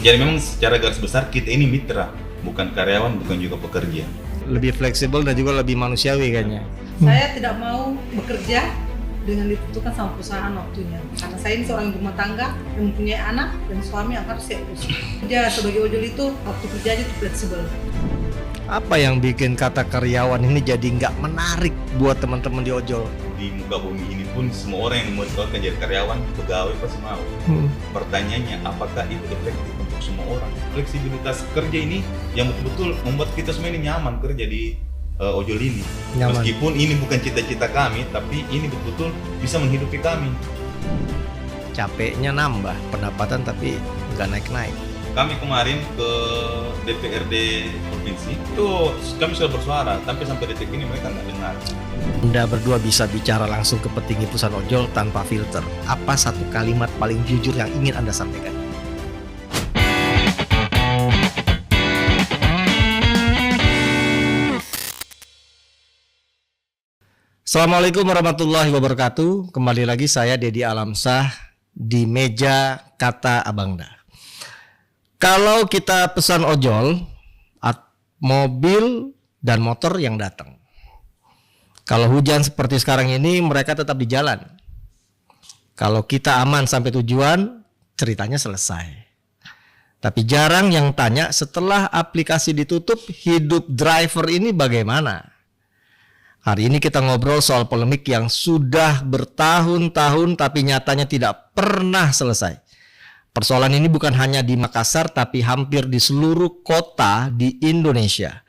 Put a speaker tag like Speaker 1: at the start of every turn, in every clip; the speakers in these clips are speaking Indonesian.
Speaker 1: Jadi memang secara garis besar kita ini mitra, bukan karyawan, bukan juga pekerja.
Speaker 2: Lebih fleksibel dan juga lebih manusiawi kayaknya.
Speaker 3: Saya tidak mau bekerja dengan ditentukan sama perusahaan waktunya. Karena saya ini seorang ibu rumah tangga yang mempunyai anak dan suami yang harus saya urus. Kerja sebagai ojol itu waktu kerjanya itu fleksibel.
Speaker 2: Apa yang bikin kata karyawan ini jadi nggak menarik buat teman-teman di ojol?
Speaker 1: Di muka bumi ini pun semua orang yang mau ditawarkan jadi karyawan, pegawai pasti mau. Pertanyaannya, apakah itu efektif untuk semua orang? Fleksibilitas kerja ini yang betul-betul membuat kita semua ini nyaman kerja di ojol ini.
Speaker 2: Nyaman.
Speaker 1: Meskipun ini bukan cita-cita kami, tapi ini betul-betul bisa menghidupi kami.
Speaker 2: Capeknya nambah pendapatan tapi nggak naik-naik.
Speaker 1: Kami kemarin ke DPRD provinsi itu kami sudah bersuara, tapi sampai detik ini mereka nggak dengar.
Speaker 2: Anda berdua bisa bicara langsung ke petinggi perusahaan ojol tanpa filter. Apa satu kalimat paling jujur yang ingin Anda sampaikan? Assalamualaikum warahmatullahi wabarakatuh. Kembali lagi saya Dedi Alamsah di meja kata Abangda. Kalau kita pesan ojol, mobil dan motor yang datang. Kalau hujan seperti sekarang ini, mereka tetap di jalan. Kalau kita aman sampai tujuan, ceritanya selesai. Tapi jarang yang tanya setelah aplikasi ditutup, hidup driver ini bagaimana? Hari ini kita ngobrol soal polemik yang sudah bertahun-tahun tapi nyatanya tidak pernah selesai. Persoalan ini bukan hanya di Makassar tapi hampir di seluruh kota di Indonesia.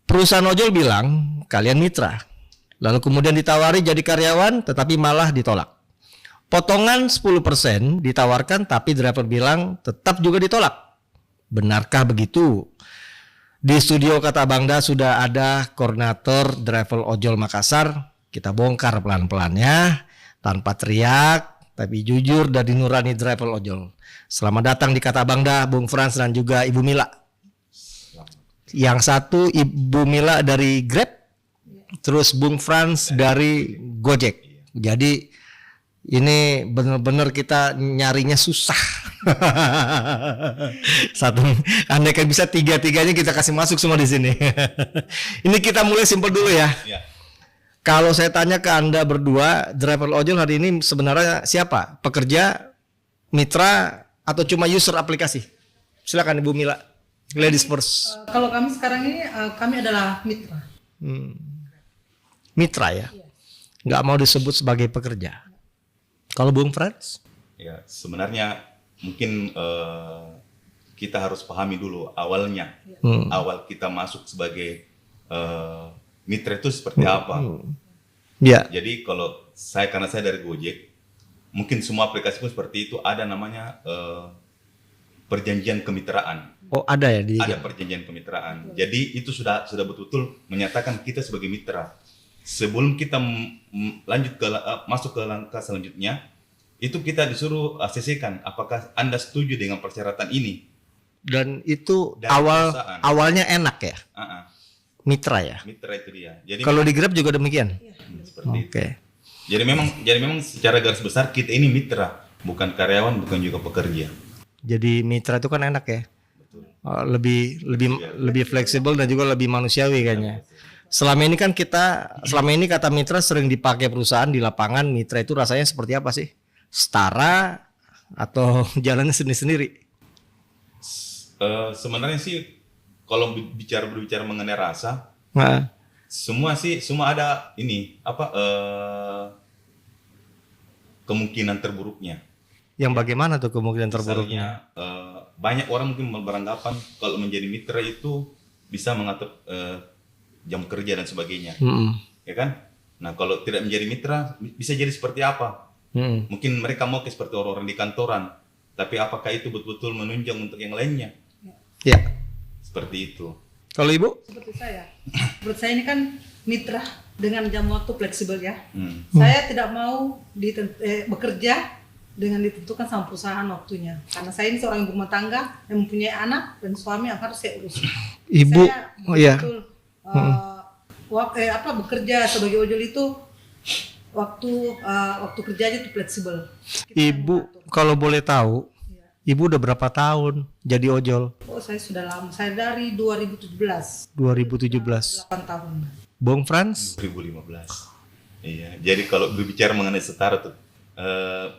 Speaker 2: Perusahaan ojol bilang kalian mitra. Lalu kemudian ditawari jadi karyawan tetapi malah ditolak. Potongan 10% ditawarkan tapi driver bilang tetap juga ditolak. Benarkah begitu? Di studio Kata Abangda sudah ada koordinator driver ojol Makassar. Kita bongkar pelan-pelan ya, tanpa teriak. Tapi jujur dari nurani driver ojol. Selamat datang di Kata Abangda, Bung Frans dan juga Ibu Mila. Yang satu Ibu Mila dari Grab, terus Bung Frans dari Gojek. Jadi ini benar-benar kita nyarinya susah. Satu, andai kan bisa tiga-tiganya kita kasih masuk semua di sini. Ini kita mulai simpel dulu ya. Kalau saya tanya ke Anda berdua, driver ojol hari ini sebenarnya siapa? Pekerja, mitra, atau cuma user aplikasi? Silakan Ibu Mila, ladies first.
Speaker 3: Kalau kami sekarang ini, kami adalah mitra.
Speaker 2: Mitra ya? Nggak mau disebut sebagai pekerja. Kalau Bung Frans?
Speaker 1: Ya, sebenarnya mungkin kita harus pahami dulu awalnya. Awal kita masuk sebagai mitra itu seperti apa?
Speaker 2: Ya.
Speaker 1: Jadi kalau karena saya dari Gojek, mungkin semua aplikasi pun seperti itu ada namanya perjanjian kemitraan.
Speaker 2: Oh ada ya di.
Speaker 1: Ada perjanjian kemitraan. Jadi itu sudah betul-betul menyatakan kita sebagai mitra. Sebelum kita lanjut masuk ke langkah selanjutnya, itu kita disuruh ACC-kan apakah Anda setuju dengan persyaratan ini.
Speaker 2: Dan itu
Speaker 1: dari
Speaker 2: awalnya enak ya. Mitra ya.
Speaker 1: Mitra itu dia. Jadi
Speaker 2: kalau di Grab juga demikian.
Speaker 1: Seperti itu.
Speaker 2: Oke.
Speaker 1: Jadi memang secara garis besar kita ini mitra, bukan karyawan, bukan juga pekerja.
Speaker 2: Jadi mitra itu kan enak ya.
Speaker 1: Betul.
Speaker 2: Lebih fleksibel dan juga lebih manusiawi kayaknya. Selama ini kata mitra sering dipakai perusahaan di lapangan. Mitra itu rasanya seperti apa sih? Setara atau jalannya sendiri-sendiri?
Speaker 1: Sebenarnya sih kalau berbicara mengenai rasa, semua ada ini kemungkinan terburuknya.
Speaker 2: Yang bagaimana tuh kemungkinan terburuknya?
Speaker 1: Misalnya, banyak orang mungkin beranggapan kalau menjadi mitra itu bisa mengatur jam kerja dan sebagainya, ya kan? Nah kalau tidak menjadi mitra bisa jadi seperti apa? Mungkin mereka mau seperti orang-orang di kantoran, tapi apakah itu betul-betul menunjang untuk yang lainnya?
Speaker 2: Ya.
Speaker 1: Seperti itu.
Speaker 2: Kalau Ibu?
Speaker 3: Seperti saya. Menurut saya ini kan mitra dengan jam waktu fleksibel ya. Saya tidak mau bekerja dengan ditentukan sama perusahaan waktunya. Karena saya ini seorang ibu rumah tangga yang mempunyai anak dan suami yang harus saya urus.
Speaker 2: Ibu,
Speaker 3: saya bekerja sebagai ojol itu waktu kerjanya itu fleksibel.
Speaker 2: Ibu kalau boleh tahu, Ibu udah berapa tahun jadi ojol?
Speaker 3: Oh, saya sudah lama. Saya dari 2017.
Speaker 2: 2017.
Speaker 3: 8 tahun.
Speaker 2: Bung Frans?
Speaker 1: 2015. Iya, jadi kalau berbicara mengenai setara tuh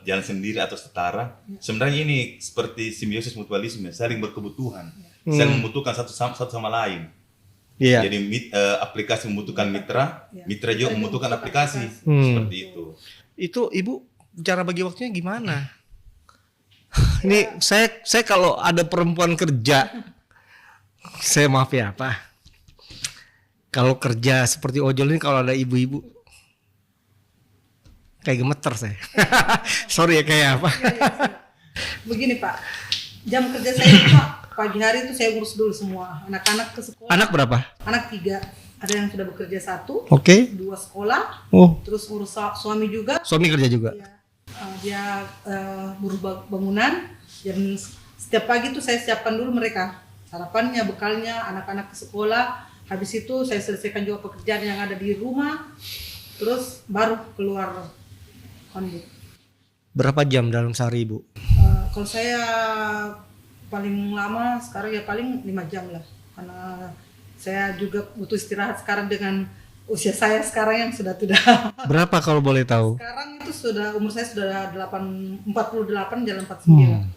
Speaker 1: jalan sendiri atau setara, sebenarnya ini seperti simbiosis mutualisme, saling berkebutuhan, saling membutuhkan satu sama lain.
Speaker 2: Iya.
Speaker 1: Jadi aplikasi membutuhkan mitra, mitra juga membutuhkan aplikasi, seperti itu.
Speaker 2: Itu Ibu cara bagi waktunya gimana? Ini saya kalau ada perempuan kerja, saya maaf ya Pak. Kalau kerja seperti ojol ini, kalau ada ibu-ibu kayak gemeter saya. Sorry ya, kayak apa?
Speaker 3: Begini Pak, jam kerja saya Pak, pagi hari itu saya urus dulu semua anak-anak ke sekolah.
Speaker 2: Anak berapa?
Speaker 3: Anak 3, ada yang sudah bekerja 1,
Speaker 2: Oke.
Speaker 3: 2 sekolah,
Speaker 2: Oh,
Speaker 3: terus urus suami juga.
Speaker 2: suami kerja juga.
Speaker 3: Dia buruh bangunan, dan setiap pagi tuh saya siapkan dulu mereka sarapannya, bekalnya, anak-anak ke sekolah. Habis itu saya selesaikan juga pekerjaan yang ada di rumah, terus baru keluar kondik.
Speaker 2: Berapa jam dalam sehari Ibu?
Speaker 3: Kalau saya paling lama sekarang ya paling 5 jam lah, karena saya juga butuh istirahat sekarang dengan usia saya sekarang yang sudah tidak.
Speaker 2: Berapa kalau boleh tahu?
Speaker 3: Sekarang itu sudah umur saya sudah 48 jalan 49.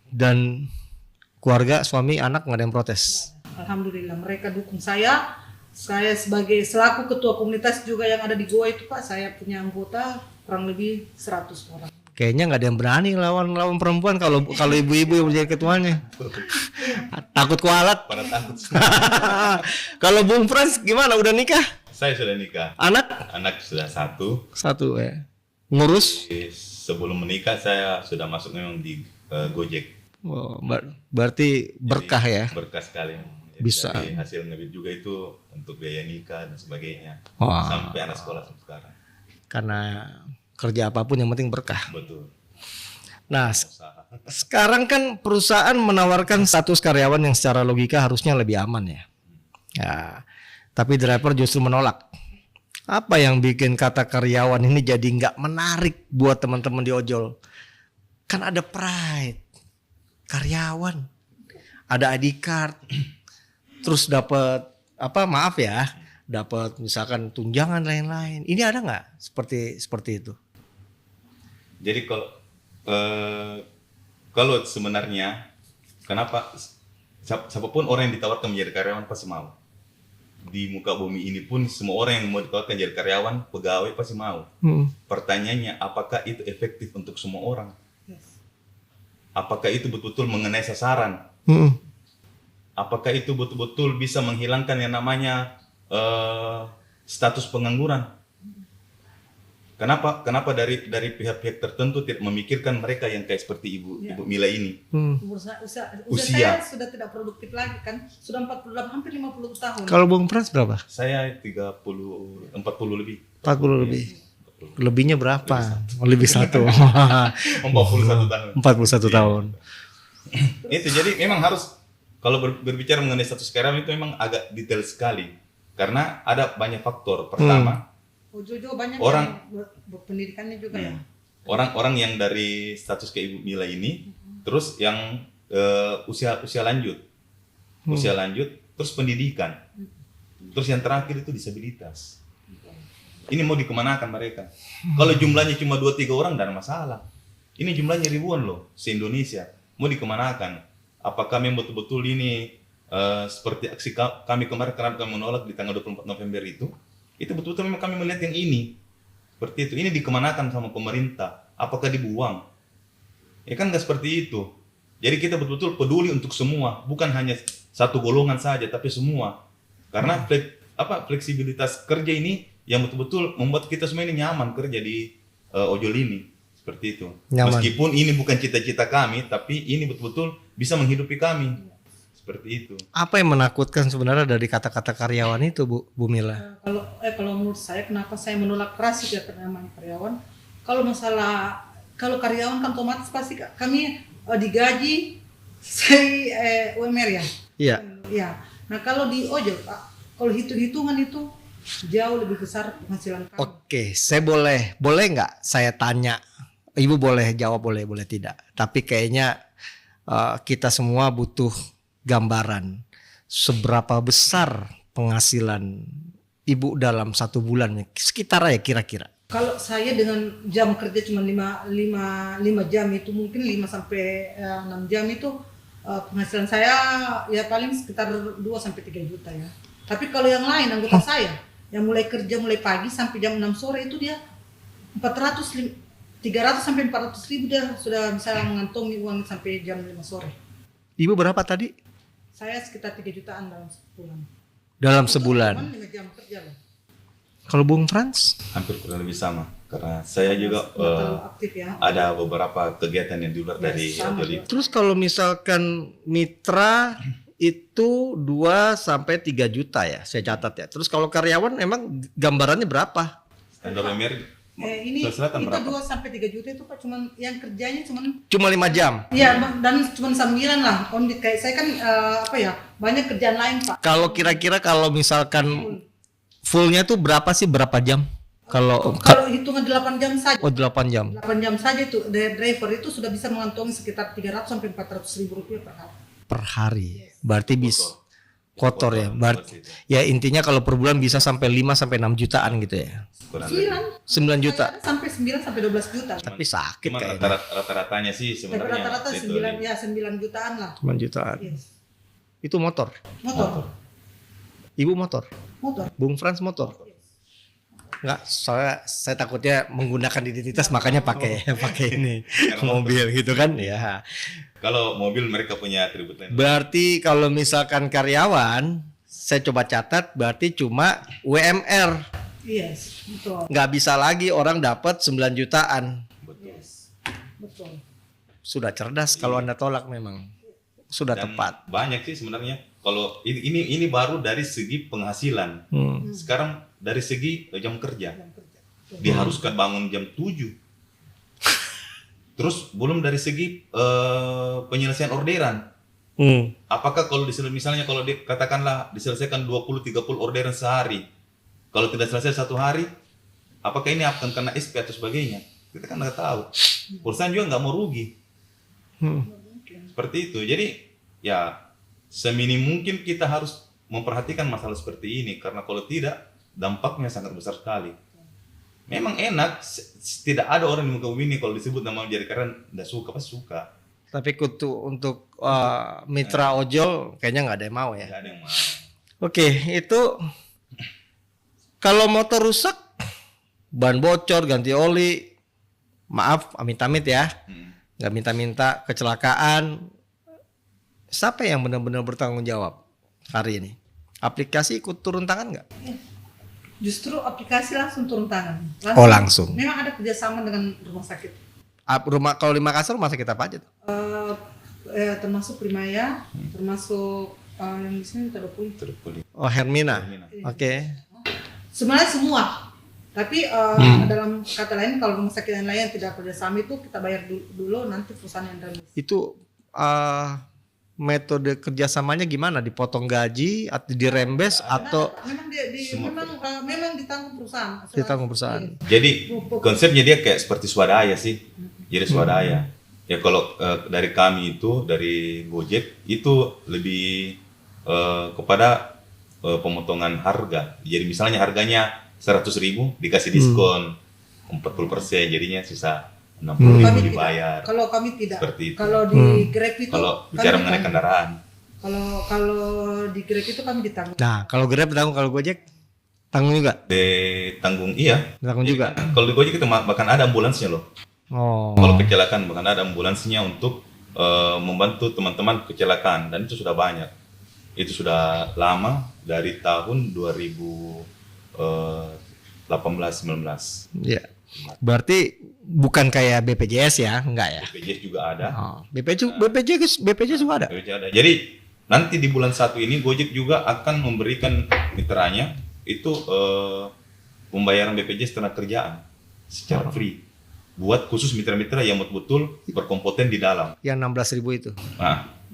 Speaker 2: Dan keluarga, suami, anak nggak ada yang protes?
Speaker 3: Alhamdulillah mereka dukung saya. Saya sebagai selaku ketua komunitas juga yang ada di Goa itu Pak, saya punya anggota kurang lebih 100 orang.
Speaker 2: Kayaknya nggak ada yang berani lawan perempuan kalau ibu-ibu yang menjadi ketuanya. Takut kualat.
Speaker 1: Pada takut.
Speaker 2: Kalau Bung Frans gimana? Udah nikah?
Speaker 1: Saya sudah nikah.
Speaker 2: Anak
Speaker 1: sudah 1.
Speaker 2: ya. Ngurus?
Speaker 1: Sebelum menikah saya sudah masuk memang di Gojek.
Speaker 2: Oh, berarti berkah ya?
Speaker 1: Berkah sekali. Jadi
Speaker 2: Bisa.
Speaker 1: dari hasil ngebit juga itu untuk biaya nikah dan sebagainya.
Speaker 2: Wah.
Speaker 1: Sampai anak sekolah sampai sekarang.
Speaker 2: Karena kerja apapun yang penting berkah.
Speaker 1: Betul.
Speaker 2: Nah, sekarang kan perusahaan menawarkan status karyawan yang secara logika harusnya lebih aman ya. Ya, tapi driver justru menolak. Apa yang bikin kata karyawan ini jadi nggak menarik buat teman-teman di ojol? Kan ada pride, karyawan, ada ID card, terus dapat dapat misalkan tunjangan lain-lain. Ini ada nggak seperti itu?
Speaker 1: Jadi kalau sebenarnya kenapa siapapun orang yang ditawarkan menjadi karyawan pasti mau. Di muka bumi ini pun semua orang yang mau ditawarkan jadi karyawan, pegawai pasti mau. Pertanyaannya, apakah itu efektif untuk semua orang? Apakah itu betul-betul mengenai sasaran? Apakah itu betul-betul bisa menghilangkan yang namanya status pengangguran? Kenapa dari pihak-pihak tertentu tidak memikirkan mereka yang kayak seperti Ibu Mila ini?
Speaker 3: Usia saya sudah tidak produktif lagi kan, sudah 48 hampir 50 tahun.
Speaker 2: Kalau Bung Frans berapa?
Speaker 1: Saya 40 lebih.
Speaker 2: 40 lebih. Lebihnya berapa? Lebih 1.
Speaker 1: 41 tahun.
Speaker 2: 41 tahun.
Speaker 1: Itu jadi memang harus kalau berbicara mengenai status karyawan itu memang agak detail sekali karena ada banyak faktor. Pertama,
Speaker 3: juga banyak
Speaker 1: orang
Speaker 3: yang berpendidikannya juga ya.
Speaker 1: Orang-orang yang dari status kayak Ibu Mila ini, terus yang usia lanjut, terus pendidikan, terus yang terakhir itu disabilitas. Ini mau dikemanakan mereka? Kalau jumlahnya cuma 2-3 orang tidak ada masalah. Ini jumlahnya ribuan loh se-Indonesia. Mau dikemanakan? Apakah memang betul-betul ini seperti aksi kami kemarin karena kami menolak di tanggal 24 November itu betul-betul memang kami melihat yang ini. Seperti itu. Ini dikemanakan sama pemerintah. Apakah dibuang? Ya kan nggak seperti itu. Jadi kita betul-betul peduli untuk semua. Bukan hanya satu golongan saja, tapi semua. Karena fleksibilitas kerja ini yang betul-betul membuat kita semua ini nyaman kerja di ojol ini. Seperti itu. Nyaman. Meskipun ini bukan cita-cita kami, tapi ini betul-betul bisa menghidupi kami. Seperti itu.
Speaker 2: Apa yang menakutkan sebenarnya dari kata-kata karyawan itu, Bu Mila?
Speaker 3: Kalau menurut saya, kenapa saya menolak keras ya namanya karyawan? Kalau karyawan kan otomatis pasti kami digaji UMR ya.
Speaker 2: Iya.
Speaker 3: Ya. Nah kalau di ojol Pak, kalau hitung-hitungan itu jauh lebih besar penghasilan kami.
Speaker 2: Oke, saya boleh nggak saya tanya Ibu boleh jawab, boleh tidak. Tapi kayaknya kita semua butuh gambaran seberapa besar penghasilan Ibu dalam 1 bulan, sekitar aja kira-kira.
Speaker 3: Kalau saya dengan jam kerja cuma 5 jam itu mungkin 5 sampai 6 jam itu penghasilan saya ya paling sekitar 2 sampai 3 juta ya. Tapi kalau yang lain anggota saya yang mulai kerja mulai pagi sampai jam 6 sore itu dia 300 sampai 400 ribu dia sudah bisa mengantongi uang sampai jam 5 sore.
Speaker 2: Ibu berapa tadi?
Speaker 3: Saya sekitar 3 jutaan dalam sebulan.
Speaker 2: Dalam sebulan.
Speaker 3: 5 jam kerja loh.
Speaker 2: Kalau Bung Frans?
Speaker 1: Hampir kurang lebih sama. Karena saya juga
Speaker 3: terlalu aktif ya.
Speaker 1: ada beberapa kegiatan yang di luar dari
Speaker 3: sama
Speaker 1: ojol itu.
Speaker 2: Terus kalau misalkan mitra itu 2 sampai 3 juta ya, saya catat ya. Terus kalau karyawan emang gambarannya berapa?
Speaker 1: Standar MR
Speaker 3: Ini
Speaker 1: Selatan
Speaker 3: itu
Speaker 1: berapa?
Speaker 3: 2 sampai 3 juta itu Pak, cuman yang kerjanya cuman
Speaker 2: Cuma 5 jam.
Speaker 3: iya dan cuman 9 lah. Kayak saya kan banyak kerjaan lain Pak.
Speaker 2: Kalau kira-kira kalau misalkan fullnya tuh berapa sih, berapa jam? Kalau
Speaker 3: Hitungan 8 jam saja.
Speaker 2: 8 jam
Speaker 3: 8 jam saja itu driver itu sudah bisa mengantongi sekitar 300 sampai 400 ribu rupiah per hari.
Speaker 2: per hari. Berarti bis kotor ya.
Speaker 1: Kotor itu.
Speaker 2: Ya intinya kalau per bulan bisa sampai 5 sampai 6 jutaan gitu ya.
Speaker 1: kurang lebih.
Speaker 2: 9 juta.
Speaker 3: Sampai 9 sampai 12 juta.
Speaker 2: Tapi sakit
Speaker 1: Cuman
Speaker 2: kayaknya.
Speaker 1: rata-ratanya sih
Speaker 3: Tapi
Speaker 1: sebenarnya
Speaker 3: rata-rata
Speaker 1: itu
Speaker 3: 9 jutaan lah.
Speaker 2: 9 jutaan.
Speaker 3: Yes.
Speaker 2: Itu motor.
Speaker 3: Motor.
Speaker 2: Ibu motor.
Speaker 3: Motor.
Speaker 2: Bung Frans motor. Enggak, soalnya saya takutnya menggunakan identitas makanya pakai ini mobil gitu kan ya.
Speaker 1: Kalau mobil mereka punya atribut lain.
Speaker 2: Berarti kalau misalkan karyawan, saya coba catat berarti cuma UMR.
Speaker 3: Yes, betul.
Speaker 2: Nggak bisa lagi orang dapat 9 jutaan.
Speaker 3: Yes. Betul.
Speaker 2: Sudah cerdas kalau Anda tolak memang. Sudah
Speaker 1: Dan
Speaker 2: tepat.
Speaker 1: banyak sih sebenarnya. Kalau ini baru dari segi penghasilan. Sekarang dari segi jam kerja. Diharuskan bangun jam 7. Terus belum dari segi penyelesaian orderan. Apakah kalau misalnya kalau katakanlah diselesaikan 20-30 orderan sehari, kalau tidak selesai 1 hari, apakah ini akan kena SP atau sebagainya? Kita kan nggak tahu. Perusahaan juga nggak mau rugi. Seperti itu. Jadi ya seminim mungkin kita harus memperhatikan masalah seperti ini, karena kalau tidak dampaknya sangat besar sekali. Memang enak, tidak ada orang di muka bumi ini kalau disebut nama jadi keren nggak suka, pasti suka.
Speaker 2: Tapi untuk mitra ojol kayaknya nggak ada yang mau ya.
Speaker 1: Nggak ada yang mau.
Speaker 2: Oke, itu kalau motor rusak, ban bocor, ganti oli, maaf, amit-amit ya, nggak minta-minta, kecelakaan, siapa yang benar-benar bertanggung jawab hari ini? Aplikasi ikut turun tangan nggak?
Speaker 3: Justru aplikasi langsung turun tangan.
Speaker 2: Langsung.
Speaker 3: Memang ada kerjasama dengan rumah sakit.
Speaker 2: Kalau di Makassar rumah sakit apa aja tuh?
Speaker 3: Termasuk Primaya, termasuk yang di sini Tadopuli.
Speaker 2: Oh, Hermina. Oke.
Speaker 3: Sebenarnya semua. Tapi dalam kata lain kalau rumah sakit yang lain tidak kerjasama itu kita bayar dulu nanti perusahaan yang rembes.
Speaker 2: Itu metode kerjasamanya gimana? Dipotong gaji atau dirembes atau
Speaker 3: Memang ditanggung perusahaan.
Speaker 2: ditanggung perusahaan?
Speaker 1: Jadi konsepnya dia kayak seperti swadaya sih. Jadi swadaya. Ya kalau dari kami itu dari Gojek itu lebih kepada pemotongan harga. Jadi misalnya harganya 100.000 dikasih diskon 40%, jadinya sisa 60.000 dibayar.
Speaker 3: Kalau kami tidak.
Speaker 1: Seperti itu.
Speaker 3: Kalau di Grab itu
Speaker 1: Kalau bicara mengenai kendaraan.
Speaker 3: Kalau di Grab itu kami ditanggung.
Speaker 2: Nah, kalau Grab tanggung, kalau Gojek tanggung juga?
Speaker 1: Ditanggung iya.
Speaker 2: Tanggung juga.
Speaker 1: Kalau di Gojek itu bahkan ada ambulansnya loh.
Speaker 2: Oh.
Speaker 1: Kalau kecelakaan bahkan ada ambulansnya untuk membantu teman-teman kecelakaan, dan itu sudah banyak. Itu sudah lama dari tahun 2018-19.
Speaker 2: Ya. Berarti bukan kayak BPJS ya, enggak ya?
Speaker 1: BPJS juga ada.
Speaker 2: Oh, BPJS juga ada.
Speaker 1: BPJS ada. Jadi nanti di bulan 1 ini Gojek juga akan memberikan mitranya itu pembayaran BPJS tenaga kerjaan secara free buat khusus mitra-mitra yang betul-betul berkompeten di dalam.
Speaker 2: Yang 16.000 itu.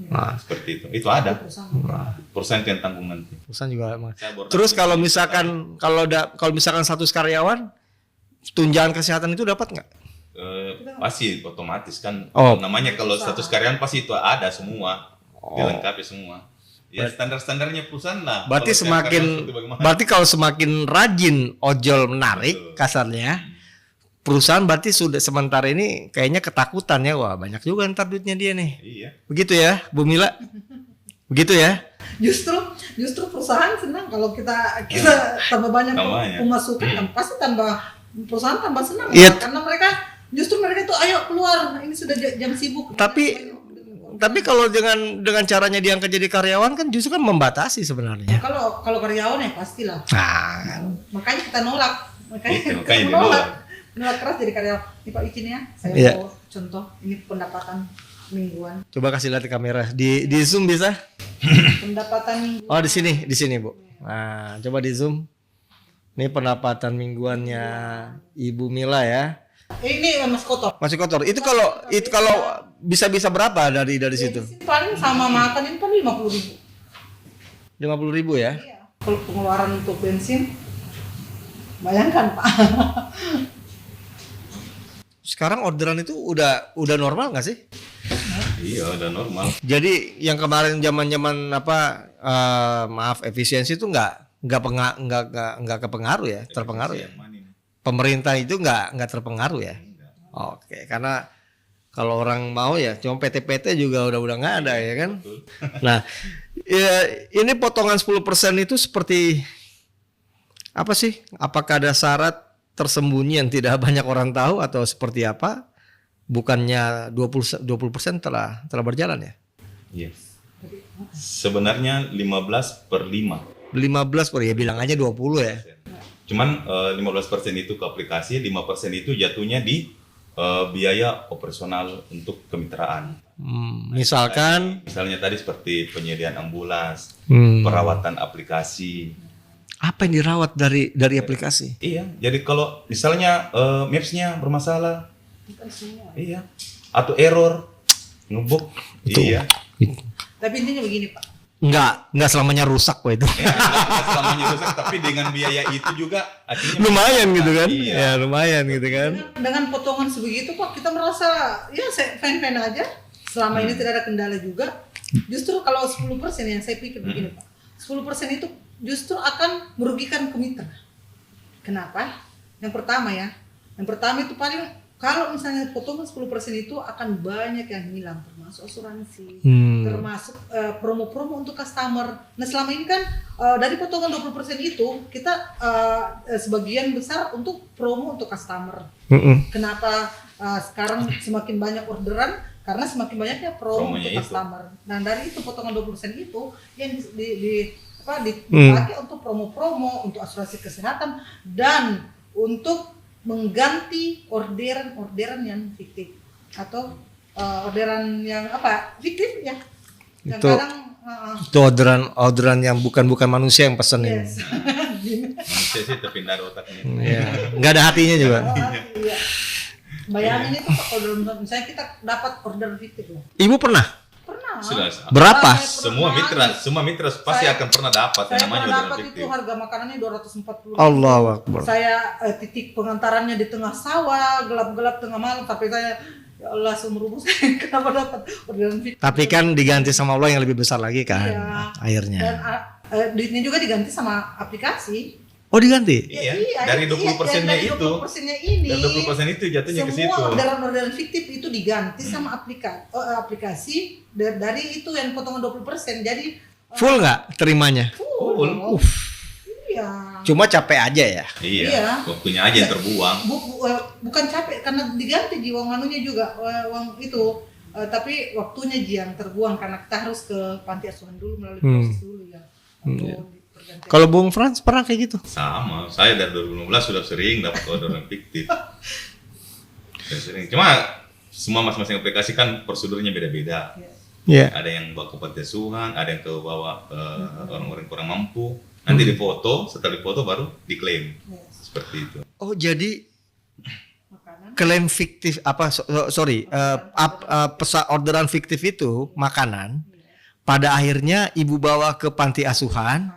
Speaker 1: Nah, seperti itu. Itu ada. Perusahaan yang tanggung nanti.
Speaker 2: Perusahaan juga.
Speaker 1: Saya baru
Speaker 2: Terus
Speaker 1: dapat-
Speaker 2: kalau misalkan kalau misalkan 100 karyawan tunjangan kesehatan itu dapat nggak?
Speaker 1: Pasti otomatis kan.
Speaker 2: Oh.
Speaker 1: Namanya kalau status karyawan pasti itu ada semua, dilengkapi semua. Ya standar-standarnya perusahaan lah.
Speaker 2: Berarti
Speaker 1: Kalau setiap karyawan seperti bagaimana.
Speaker 2: berarti kalau semakin rajin ojol menarik kasarnya, perusahaan berarti sudah sementara ini kayaknya ketakutan ya, wah banyak juga ntar duitnya dia nih.
Speaker 1: Iya.
Speaker 2: Begitu ya, Bu Mila? Begitu ya?
Speaker 3: Justru perusahaan senang kalau kita tambah banyak pemasukan, kan pasti perusahaan tambah senang karena mereka tuh ayo keluar, ini sudah jam sibuk.
Speaker 2: Tapi kalau dengan caranya diangkat jadi karyawan kan justru kan membatasi sebenarnya.
Speaker 3: Kalau karyawan ya pastilah. Makanya kita nolak.
Speaker 1: Makanya
Speaker 3: kita nolak keras jadi karyawan. Ini Pak izin ya, saya mau contoh ini pendapatan mingguan.
Speaker 2: Coba kasih lihat di kamera. Di zoom bisa?
Speaker 3: Pendapatan mingguan.
Speaker 2: Oh, di sini Bu. Nah, coba di zoom. Ini pendapatan mingguannya Ibu Mila ya.
Speaker 3: Ini masih kotor. Itu
Speaker 2: kalau bisa berapa dari situ?
Speaker 3: Paling sama makan ini kan 50.000.
Speaker 2: 50.000 ya?
Speaker 3: Iya. Kalau pengeluaran untuk bensin, bayangkan Pak.
Speaker 2: Sekarang orderan itu udah normal nggak sih?
Speaker 1: Iya, udah normal.
Speaker 2: Jadi yang kemarin zaman efisiensi itu nggak kepengaruh ya, terpengaruh ya. Pemerintah itu nggak terpengaruh ya. Oke, karena kalau orang mau ya, cuma PT-PT juga udah nggak ada ya kan. Nah, ya, ini potongan 10% itu seperti apa sih? Apakah ada syarat tersembunyi yang tidak banyak orang tahu atau seperti apa? Bukannya 20% telah berjalan ya?
Speaker 1: Yes. Sebenarnya 15/5.
Speaker 2: 15 ya, bilang aja 20 ya.
Speaker 1: Cuman 15% itu ke aplikasi, 5% itu jatuhnya di biaya operasional untuk kemitraan. Misalnya tadi seperti penyediaan ambulans, perawatan aplikasi.
Speaker 2: Apa yang dirawat dari aplikasi?
Speaker 1: Iya, jadi kalau misalnya Maps-nya bermasalah, iya, atau error, ngebug, iya.
Speaker 3: Tapi intinya begini Pak.
Speaker 2: Enggak selamanya rusak kok itu.
Speaker 1: Ya, enggak selamanya rusak, tapi dengan biaya itu juga akhirnya
Speaker 2: lumayan gitu kan?
Speaker 1: Iya.
Speaker 2: Ya lumayan gitu kan.
Speaker 3: Dengan potongan sebegitu Pak, kita merasa ya fine-fine aja. Selama ini tidak ada kendala juga. Justru kalau 10% yang saya pikir begini Pak. 10% itu justru akan merugikan ke mitra. Kenapa? Yang pertama itu paling kalau misalnya potongan 10% itu akan banyak yang hilang, termasuk asuransi, termasuk promo-promo untuk customer. Nah selama ini kan dari potongan 20% itu kita sebagian besar untuk promo untuk customer. Kenapa sekarang semakin banyak orderan? Karena semakin banyaknya promo untuk customer. Nah dari itu potongan 20% itu yang dipakai untuk promo-promo, untuk asuransi kesehatan dan untuk mengganti orderan yang fiktif atau orderan yang fiktif ya. Yang
Speaker 2: itu
Speaker 3: kadang
Speaker 2: itu orderan yang bukan manusia yang pesenin.
Speaker 3: Yes.
Speaker 1: Manusia sih terpindah otaknya.
Speaker 2: Iya, nggak ada hatinya juga.
Speaker 3: Iya. Bayangin itu kalau misalnya kita dapat order fiktif loh.
Speaker 2: Ibu pernah?
Speaker 1: Sudah.
Speaker 2: Berapa?
Speaker 1: Semua mitra pasti akan pernah dapat yang namanya orderan
Speaker 3: dapat
Speaker 1: fiktif.
Speaker 3: itu harga makanannya 240.
Speaker 2: Allahu Akbar.
Speaker 3: Saya titik pengantarannya di tengah sawah, gelap-gelap tengah malam, tapi saya ya Allah seumur hidup saya kenapa dapat orderan fiktif.
Speaker 2: Tapi kan diganti sama Allah yang lebih besar lagi kan,
Speaker 3: iya.
Speaker 2: Akhirnya.
Speaker 3: Dan duitnya juga diganti sama aplikasi.
Speaker 2: Oh diganti?
Speaker 1: Iya, dari 20%-nya itu.
Speaker 3: 20%-nya ini.
Speaker 1: Dan 20% itu jatuhnya ke situ.
Speaker 3: Semua orderan fiktif itu diganti sama aplikasi dari itu yang potongan 20%. Jadi
Speaker 2: full nggak terimanya?
Speaker 1: Full.
Speaker 3: Iya.
Speaker 2: Cuma capek aja ya?
Speaker 1: Iya. Waktunya aja yang terbuang.
Speaker 3: Bukan capek karena diganti di uang anunya juga uang itu. Tapi waktunya yang terbuang karena kita harus ke panti asuhan dulu melalui proses dulu ya.
Speaker 2: Kalau Bung Frans pernah kayak gitu?
Speaker 1: Sama, saya dari 2015 sudah sering dapat orderan fiktif. Sering. Cuma semua masing-masing aplikasi kan prosedurnya beda-beda.
Speaker 2: Yeah.
Speaker 1: Ada yang bawa ke panti asuhan, ada yang ke bawa orang-orang kurang mampu. Nanti difoto, setelah difoto baru diklaim. Seperti itu.
Speaker 2: Oh jadi klaim fiktif orderan fiktif itu makanan. Pada akhirnya ibu bawa ke panti asuhan.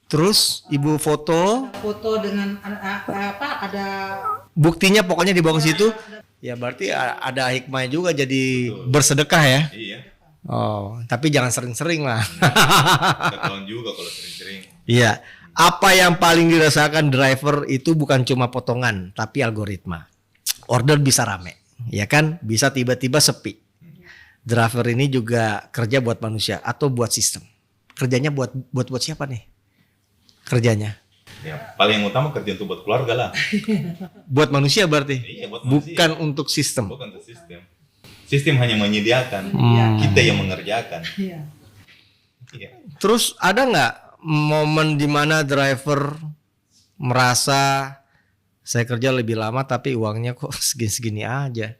Speaker 2: Terus ibu foto
Speaker 3: dengan ada
Speaker 2: buktinya pokoknya dibawa ke situ. Ya berarti ada hikmahnya juga jadi bersedekah ya.
Speaker 1: Iya.
Speaker 2: Oh, tapi jangan sering-sering lah.
Speaker 1: Ketahuan juga kalau sering-sering.
Speaker 2: Iya. Apa yang paling dirasakan driver itu bukan cuma potongan, tapi algoritma. Order bisa rame, ya kan? Bisa tiba-tiba sepi. Driver ini juga kerja buat manusia atau buat sistem. Kerjanya buat siapa nih? Kerjanya.
Speaker 1: Ya, paling utama kerja untuk buat keluarga lah.
Speaker 2: Buat manusia berarti.
Speaker 1: Iya, buat manusia.
Speaker 2: Bukan untuk sistem.
Speaker 1: Bukan untuk sistem. Sistem hanya menyediakan, kita yang mengerjakan.
Speaker 3: Iya.
Speaker 1: Iya.
Speaker 2: Terus ada nggak momen di mana driver merasa saya kerja lebih lama tapi uangnya kok segini-segini aja,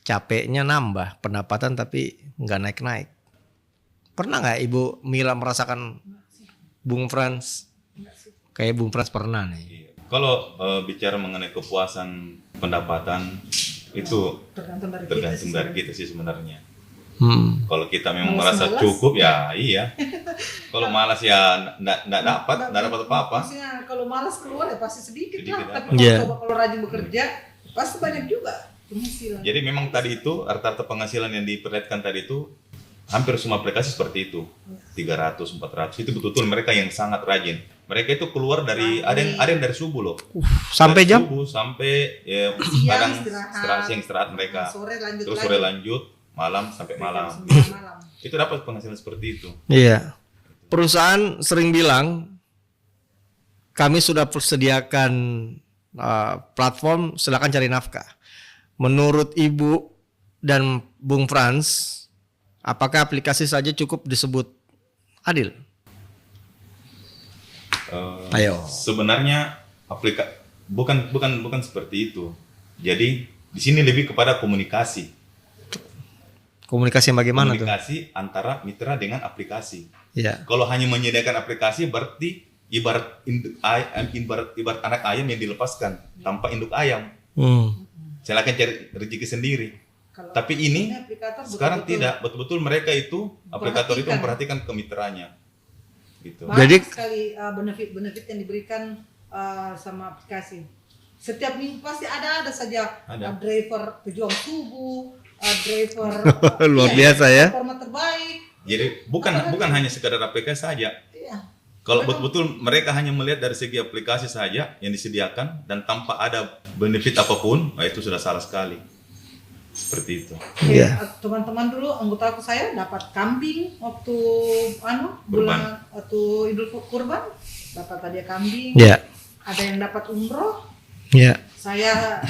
Speaker 2: capeknya nambah, pendapatan tapi nggak naik-naik. Pernah nggak Ibu Mila merasakan Bung Frans? Kayak Bung Frans pernah nih.
Speaker 1: Iya. Kalau bicara mengenai kepuasan pendapatan itu tergantung dari kita sih sebenarnya. Kalau kita memang merasa cukup ya iya. Kalau malas ya nggak dapat apa-apa.
Speaker 3: Maksudnya kalau malas keluar ya pasti sedikit lah.
Speaker 1: Sedikit
Speaker 3: Tapi kalau rajin bekerja pasti banyak juga penghasilan.
Speaker 1: Jadi memang tadi itu rata-rata penghasilan yang diperlihatkan tadi itu hampir semua aplikasi seperti itu. 300, 400 itu betul-betul mereka yang sangat rajin. Mereka itu keluar dari ada yang dari subuh loh.
Speaker 2: Sampai
Speaker 1: dari
Speaker 2: jam?
Speaker 1: Subuh sampai ya, kadang istirahat mereka. Terus sore lanjut, malam sampai malam. Itu dapat penghasilan seperti itu.
Speaker 2: Iya. Perusahaan sering bilang kami sudah persediakan platform, silakan cari nafkah. Menurut Ibu dan Bung Frans, apakah aplikasi saja cukup disebut adil? Ayo.
Speaker 1: Sebenarnya bukan seperti itu. Jadi di sini lebih kepada komunikasi.
Speaker 2: Komunikasi yang bagaimana
Speaker 1: komunikasi antara mitra dengan aplikasi.
Speaker 2: Ya.
Speaker 1: Kalau hanya menyediakan aplikasi berarti ibarat anak ayam yang dilepaskan tanpa induk ayam. Silakan cari rezeki sendiri. Tapi ini sekarang tidak, betul-betul mereka itu aplikator itu memperhatikan kemitranya. Gitu.
Speaker 3: Banyak sekali benefit yang diberikan sama aplikasi. Setiap minggu pasti ada saja driver pejuang subuh, driver
Speaker 2: luar biasa ya.
Speaker 3: Performa terbaik.
Speaker 1: Jadi bukan hanya sekadar aplikasi saja.
Speaker 3: Iya.
Speaker 1: Kalau betul-betul mereka hanya melihat dari segi aplikasi saja yang disediakan dan tanpa ada benefit apapun, nah itu sudah salah sekali. Seperti itu.
Speaker 2: Iya.
Speaker 3: Teman-teman dulu anggota aku saya dapat kambing waktu bulan atau Idul Kurban, dapat hadiah kambing.
Speaker 2: Iya.
Speaker 3: Ada yang dapat umroh.
Speaker 2: Iya.
Speaker 3: Saya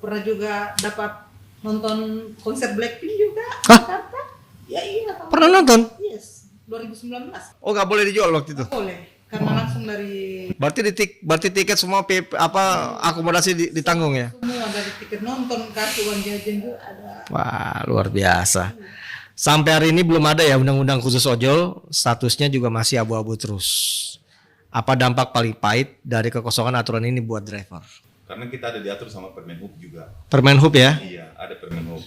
Speaker 3: pernah juga dapat nonton konser Blackpink juga. Jakarta. Ya iya.
Speaker 2: Pernah nonton?
Speaker 3: Yes. 2019.
Speaker 2: Oh, nggak boleh dijual waktu itu?
Speaker 3: Boleh. Karena langsung dari
Speaker 2: Berarti tiket semua akomodasi ditanggung ya?
Speaker 3: semua, dari tiket nonton, kasih uang jajan juga ada.
Speaker 2: Wah, luar biasa. Sampai hari ini belum ada ya undang-undang khusus ojol, statusnya juga masih abu-abu terus. Apa dampak paling pahit dari kekosongan aturan ini buat driver?
Speaker 1: Karena kita ada diatur sama Permenhub juga.
Speaker 2: Permenhub ya?
Speaker 1: Iya, ada Permenhub.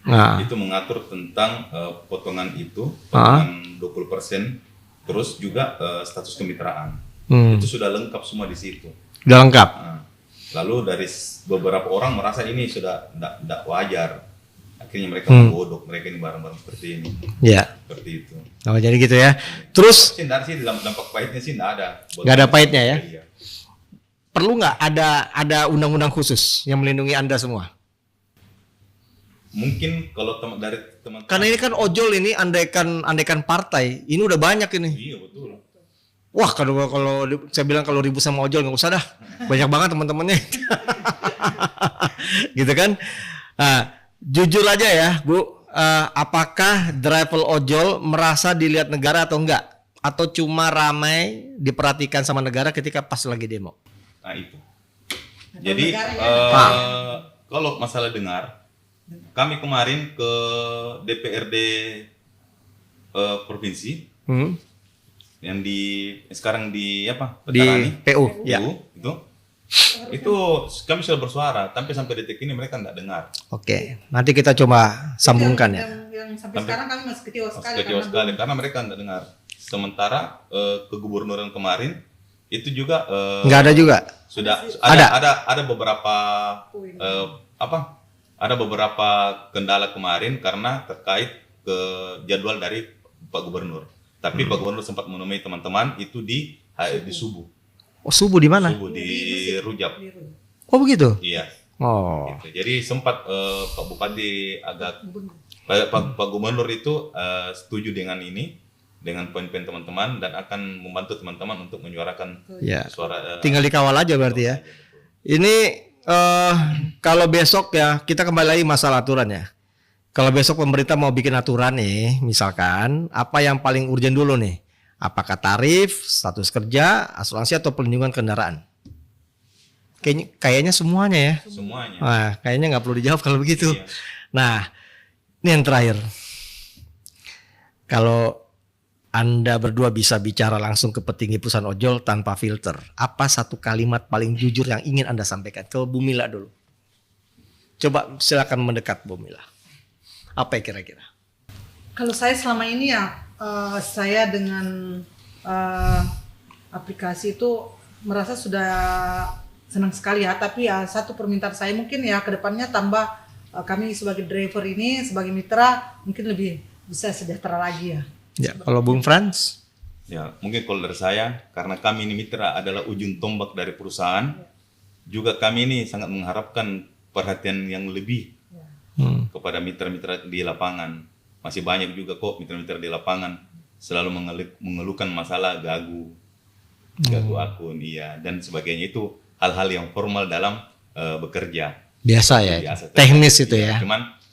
Speaker 2: Nah.
Speaker 1: Itu mengatur tentang potongan 20%. Terus juga status kemitraan. Itu sudah lengkap semua di situ.
Speaker 2: Sudah lengkap.
Speaker 1: Nah, lalu dari beberapa orang merasa ini sudah tidak wajar. Akhirnya mereka menggodok, mereka ini barang-barang seperti ini.
Speaker 2: Iya.
Speaker 1: Seperti itu.
Speaker 2: Oh, jadi gitu ya. Terus
Speaker 1: Dari sih dalam dampak pahitnya sih tidak ada.
Speaker 2: Nggak ada pahitnya ya?
Speaker 1: Iya.
Speaker 2: Perlu nggak ada undang-undang khusus yang melindungi Anda semua?
Speaker 1: Mungkin kalau dari teman-teman.
Speaker 2: Karena ini kan ojol ini andaikan partai, ini udah banyak ini.
Speaker 1: Iya betul.
Speaker 2: Wah, kalau saya bilang kalau ribut sama ojol nggak usah dah, banyak banget teman-temannya. Gitu kan? Nah, jujur aja ya, Bu, apakah driver ojol merasa dilihat negara atau enggak? Atau cuma ramai diperhatikan sama negara ketika pas lagi demo?
Speaker 1: Nah itu. Jadi kalau masalah dengar, kami kemarin ke DPRD provinsi yang sekarang di Petarani,
Speaker 2: di PU ya.
Speaker 1: Itu kami sudah bersuara, tapi sampai detik ini mereka tidak dengar.
Speaker 2: Oke, nanti kita coba sambungkan ya.
Speaker 3: Yang sampai sekarang kami masih kecewa sekali
Speaker 1: karena mereka tidak dengar. Sementara kegubernuran kemarin Itu juga
Speaker 2: Nggak ada juga.
Speaker 1: sudah
Speaker 2: Ada.
Speaker 1: ada beberapa ada beberapa kendala kemarin karena terkait ke jadwal dari Pak Gubernur. Tapi Pak Gubernur sempat menemui teman-teman itu di Subuh.
Speaker 2: Oh, Subuh di mana?
Speaker 1: Subuh di Rujak.
Speaker 2: Oh begitu.
Speaker 1: Iya.
Speaker 2: Oh.
Speaker 1: Gitu. Jadi sempat Pak Bupati Pak Gubernur itu setuju dengan ini, dengan poin-poin teman-teman dan akan membantu teman-teman untuk menyuarakan
Speaker 2: Ya.
Speaker 1: suara.
Speaker 2: Tinggal dikawal aja berarti ya. Ini kalau besok ya kita kembali lagi masalah aturannya. Kalau besok pemerintah mau bikin aturan nih, misalkan apa yang paling urgent dulu nih? Apakah tarif, status kerja, asuransi atau perlindungan kendaraan? Kayaknya semuanya ya.
Speaker 1: Semuanya.
Speaker 2: Nah, kayaknya nggak perlu dijawab kalau begitu.
Speaker 1: Iya.
Speaker 2: Nah, ini yang terakhir. Kalau Anda berdua bisa bicara langsung ke petinggi perusahaan ojol tanpa filter, apa satu kalimat paling jujur yang ingin Anda sampaikan? Ke Bu Mila dulu. Coba silakan mendekat Bu Mila. Apa ya kira-kira?
Speaker 3: Kalau saya selama ini ya, saya dengan aplikasi itu merasa sudah senang sekali ya. Tapi ya satu permintaan saya mungkin ya kedepannya tambah kami sebagai driver ini, sebagai mitra mungkin lebih bisa sejahtera lagi ya.
Speaker 2: Ya, kalau Bung Frans?
Speaker 1: Ya, mungkin kalau dari saya, karena kami ini mitra adalah ujung tombak dari perusahaan, juga kami ini sangat mengharapkan perhatian yang lebih kepada mitra-mitra di lapangan. Masih banyak juga kok mitra-mitra di lapangan selalu mengeluhkan masalah gagu akun, iya, dan sebagainya. Itu hal-hal yang formal dalam bekerja.
Speaker 2: Biasa ya,
Speaker 1: Biasa,
Speaker 2: teknis itu ya.
Speaker 1: Cuman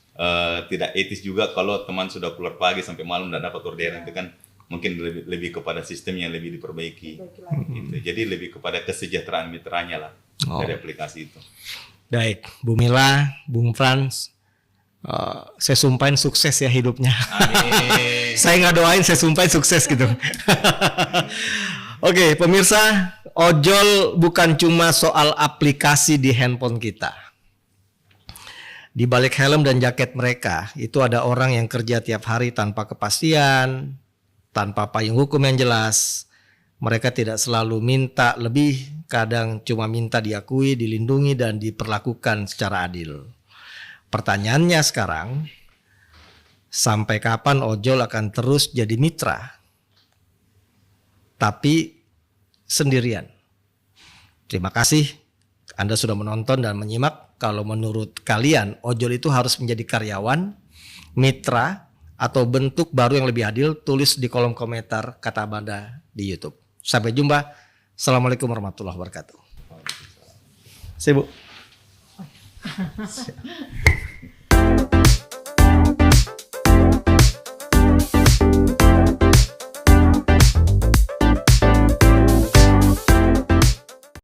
Speaker 1: tidak etis juga kalau teman sudah keluar pagi sampai malam tidak dapat orderan, itu kan mungkin lebih kepada sistem yang lebih diperbaiki. Gitu. Jadi lebih kepada kesejahteraan mitranya lah dari aplikasi itu.
Speaker 2: Baik, Bu Mila, Bung Frans, saya sumpahin sukses ya hidupnya.
Speaker 1: Amin.
Speaker 2: Saya nggak doain, saya sumpahin sukses gitu. Oke, pemirsa, ojol bukan cuma soal aplikasi di handphone kita. Di balik helm dan jaket mereka, itu ada orang yang kerja tiap hari tanpa kepastian, tanpa payung hukum yang jelas. Mereka tidak selalu minta lebih, kadang cuma minta diakui, dilindungi, dan diperlakukan secara adil. Pertanyaannya sekarang, sampai kapan ojol akan terus jadi mitra, tapi sendirian? Terima kasih Anda sudah menonton dan menyimak. Kalau menurut kalian, ojol itu harus menjadi karyawan, mitra, atau bentuk baru yang lebih adil? Tulis di kolom komentar kata Anda di YouTube. Sampai jumpa. Assalamualaikum warahmatullahi wabarakatuh. Sibuk.